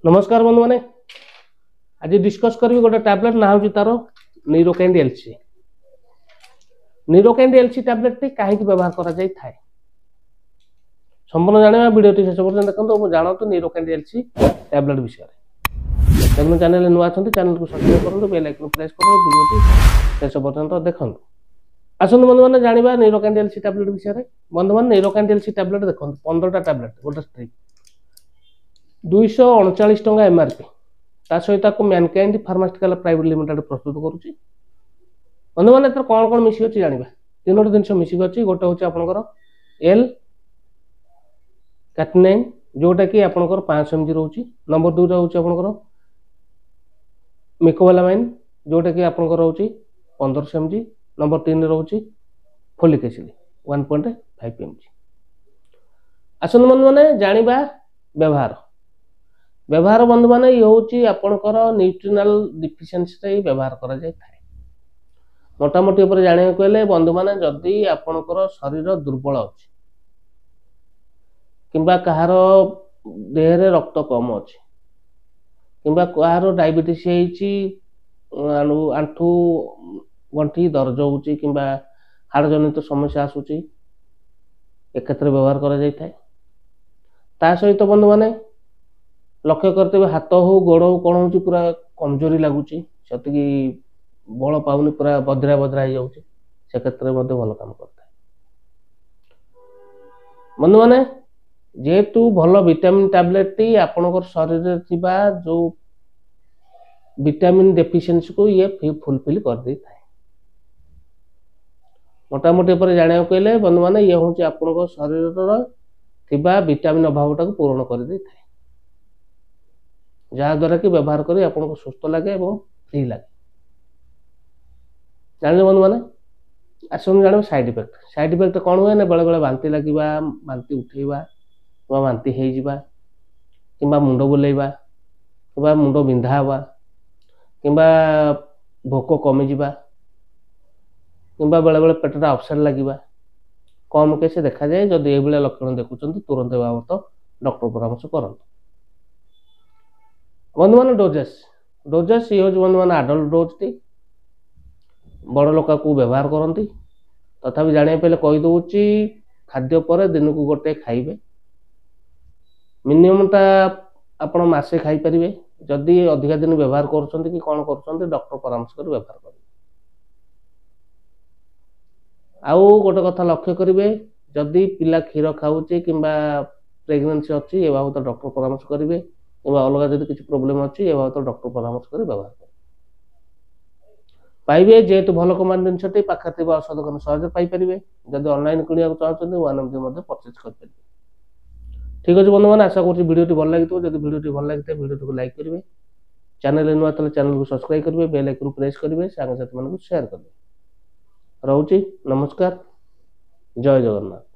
नमस्कार बंधु मैंने आज डिस्कस करी गोटे टैबलेट ना हूँ तार नीरोकैंड एलसी। नीरोकैंड एलसी टैबलेट टी कहीं व्यवहार करा जाय थाए संपूर्ण जाना वीडियो टी शेष पर्यंत देखो जानतु नीरोकैंड एलसी टैबलेट विषय में। चैनल नुआ चैनल को सब्सक्राइब करूँ, बेल आइकन प्रेस करूँ, वीडियो टी शेष पर्यंत देखो। आसतु बंधु मैंने जाना नीरोकैंड एलसी टैबलेट विषय। बंधु मैंने नीरोकैंड एलसी टैबलेट देखो 15टा टैबलेट गोटे स्ट्रिप 239 टंका एमआरपी ता सहित मैनकाइंड फार्मास्यूटिकल प्राइवेट लिमिटेड प्रस्तुत करुच्ची। बंधु मैंने कौन कौन मिसी अच्छी जाना तीनोटी जिन मिसिक अच्छी। गोटे हूँ आपंकर एल कैटनाइन जोटा कि आपंकर 500 mg रोचे। नंबर 2 हूँ आपंकर मिकोबालामाइन जोटा कि आपंकर रोचे 1500 mg। नंबर 3 रोचे फोलिक एसिड 1.5 mg। आसतु बंधु मैंने जाना व्यवहार बंधु माने ये हूँ आपणकर न्यूट्रिनल डिफिशिएंसी व्यवहार करा जाय थाए। मोटामोटी ऊपर जाना कहले बंधु माने जदि आपणकर शरीर दुर्बल अच्छी किंबा कहार देह रक्त कम अच्छी किंबा कहार डायबिटीज आंठू गंठी दर्ज होची किंबा हाड़ जनित समस्या आसूची एक क्षेत्र व्यवहार करा जाय थाए। ता सहित बंधु माने लक्ष्य करते हाथ हो गोड़ हो कौन हो पूरा कमजोरी लगुच से बल पाऊनी पूरा बद्रा बद्रा हो जाऊँगी से क्षेत्र में भल काम करता है। बंधु मैंने जेहेतु भल विटामिन टैबलेट टी आपणकर शरीर थिबा जो विटामिन डेफिशिएंसी को ये फुलफिल कर दे थाए। मोटामोटी पर जाना कहले बंधु मैंने ये हूँ आपणकर शरीर थिबा विटामिन अभाव टाक पूरण कर दे थाए जहाद्वारा कि व्यवहार करी आपको सुस्थ लगे और फ्री लगे। जान बंधु मैंने आसम जान साइड इफेक्ट कौन हुए ना बेले बेले बांति लगे बांति उठेवा कि बांति कि मुंड बुलेवा कि मुंड बिंधा हवा कि भोक कमिजा कि बेले बेले पेटा अपसेट लगे कम केस देखा जाए। जदि ये लक्षण देखुं तुरंत बाबत डॉक्टर परामर्श करूँ। बंधु मान डोजेस ये हूँ बंधु मान आडल्ट डोज टी बड़ लोक को व्यवहार करती तथापि जाना पे कहीदे खाद्य पर दिन को गोटे खाइबे मिनिममटा आपण मासे खाई पारे। जदि अधिका दिन व्यवहार कर कौन कर डॉक्टर परामर्श कर व्यवहार करेंगे। आउ गोटे कथा लक्ष्य करेंगे जदि पिला क्षीर खाऊे कि प्रेगनेंसी अच्छी ए बाबद डॉक्टर परामर्श करेंगे कि अलग जब किसी प्रोब्लेम अच्छी ए बाबद डॉक्टर परामर्श कर व्यवहार करेंगे पाइबे। जेहेतु भल कमांड जिनसटी पाखे औषध दोकान सहज पाइपर। जब ऑनलाइन किणा चाहते वन एमजी परचेज करेंगे। ठीक अच्छे बंधु मैंने आशा कर वीडियो भल लगी जब वीडियो भल लगी वीडियो को लाइक करेंगे, चैनल नुआ चैनल को सब्सक्राइब करेंगे, बेल आइकन प्रेस करेंगे, सांग साथी मानक शेयर करेंगे। रोची नमस्कार, जय जगन्नाथ।